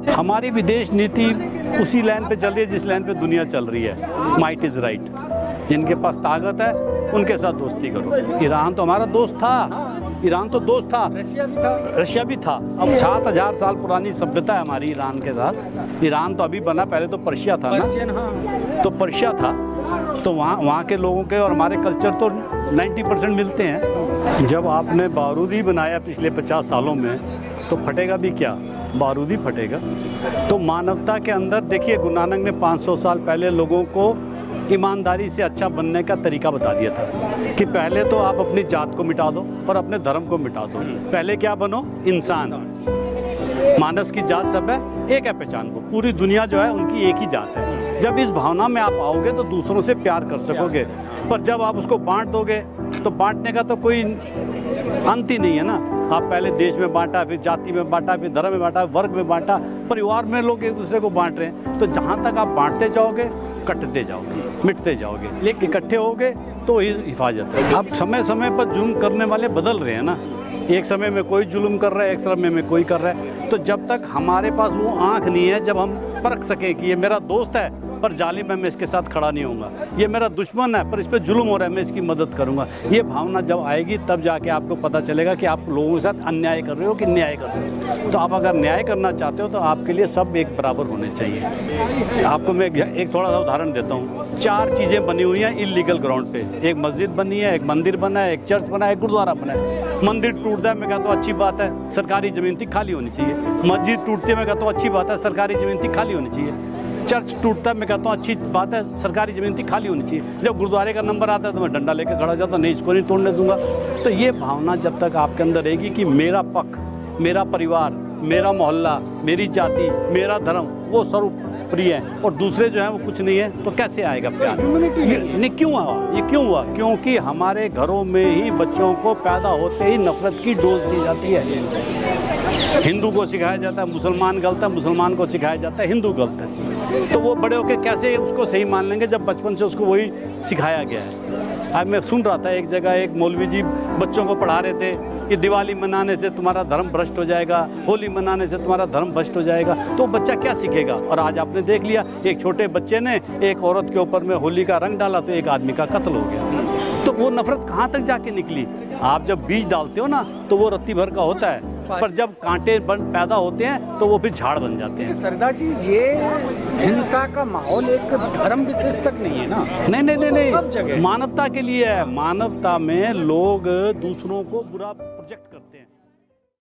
हमारी विदेश नीति उसी लाइन पे चल रही है जिस लाइन पे दुनिया चल रही है। Might is right. जिनके पास ताकत है उनके साथ दोस्ती करो। ईरान तो हमारा दोस्त था, ईरान तो दोस्त था, रशिया भी था। अब 7000 साल पुरानी सभ्यता है हमारी ईरान के साथ। ईरान तो अभी बना, पहले तो पर्शिया था ना, तो पर्शिया था। तो वहाँ के लोगों के और हमारे कल्चर तो 90% मिलते हैं। जब आपने बारूद ही बनाया पिछले 50 सालों में तो फटेगा भी क्या? बारूद ही फटेगा। तो मानवता के अंदर देखिए, गुरु नानक ने 500 साल पहले लोगों को ईमानदारी से अच्छा बनने का तरीका बता दिया था कि पहले तो आप अपनी जात को मिटा दो और अपने धर्म को मिटा दो। पहले क्या बनो? इंसान। मानस की जात सब है, एक है पहचान को। पूरी दुनिया जो है उनकी एक ही जात है। जब इस भावना में आप आओगे तो दूसरों से प्यार कर सकोगे। पर जब आप उसको बांट दोगे तो बांटने का तो कोई अंत ही नहीं है ना। आप पहले देश में बांटा, फिर जाति में बांटा, फिर धर्म में बांटा, वर्ग में बांटा, परिवार में लोग एक दूसरे को बांट रहे हैं। तो जहाँ तक आप बांटते जाओगे कटते जाओगे, मिटते जाओगे। लेकिन इकट्ठे होगे तो हिफाजत है। अब समय समय पर जुल्म करने वाले बदल रहे हैं ना। एक समय में कोई जुल्म कर रहा है, एक समय में कोई कर रहा है। तो जब तक हमारे पास वो आँख नहीं है जब हम परख सकें कि ये मेरा दोस्त है पर जालिम है, मैं इसके साथ खड़ा नहीं होऊंगा, ये मेरा दुश्मन है पर इस पर जुल्म हो रहा है, मैं इसकी मदद करूंगा, ये भावना जब आएगी तब जाके आपको पता चलेगा कि आप लोगों के साथ अन्याय कर रहे हो कि न्याय कर रहे हो। तो आप अगर न्याय करना चाहते हो तो आपके लिए सब एक बराबर होने चाहिए। आपको मैं एक थोड़ा सा उदाहरण देता हूँ। 4 चीज़ें बनी हुई हैं इलीगल ग्राउंड पे। एक मस्जिद बनी है, एक मंदिर बना है, एक चर्च बना है, एक गुरुद्वारा बना है। मंदिर टूटता है, मैं कहता हूँ अच्छी बात है, सरकारी ज़मीन थी खाली होनी चाहिए। मस्जिद टूटती है, मैं कहता हूँ अच्छी बात है, सरकारी ज़मीन थी खाली होनी चाहिए। चर्च टूटता है, मैं कहता हूँ अच्छी बात है, सरकारी ज़मीन थी खाली होनी चाहिए। जब गुरुद्वारे का नंबर आता है तो मैं डंडा लेकर खड़ा हो जाता, नहीं इसको नहीं तोड़ने दूंगा। तो ये भावना जब तक आपके अंदर रहेगी कि मेरा पक्ष, मेरा परिवार, मेरा मोहल्ला, मेरी जाति, मेरा धर्म वो सर्वप्रिय है और दूसरे जो है वो कुछ नहीं है, तो कैसे आएगा प्यार? नहीं क्यों हुआ? ये क्यों हुआ? क्योंकि हमारे घरों में ही बच्चों को पैदा होते ही नफरत की डोज दी जाती है। हिंदू को सिखाया जाता है मुसलमान गलत है, मुसलमान को सिखाया जाता है हिंदू गलत है। तो वो बड़े होकर कैसे उसको सही मान लेंगे जब बचपन से उसको वही सिखाया गया है। आज मैं सुन रहा था एक जगह एक मौलवी जी बच्चों को पढ़ा रहे थे कि दिवाली मनाने से तुम्हारा धर्म भ्रष्ट हो जाएगा, होली मनाने से तुम्हारा धर्म भ्रष्ट हो जाएगा। तो बच्चा क्या सीखेगा? और आज आपने देख लिया, एक छोटे बच्चे ने एक औरत के ऊपर में होली का रंग डाला तो एक आदमी का कत्ल हो गया। तो वो नफरत कहाँ तक जाके निकली? आप जब बीज डालते हो ना तो वो रत्ती भर का होता है, पर जब कांटे पैदा होते हैं तो वो फिर झाड़ बन जाते हैं। सरदार जी, ये हिंसा का माहौल एक धर्म विशेष तक नहीं है ना? नहीं, सब जगह मानवता के लिए है। मानवता में लोग दूसरों को बुरा प्रोजेक्ट करते हैं।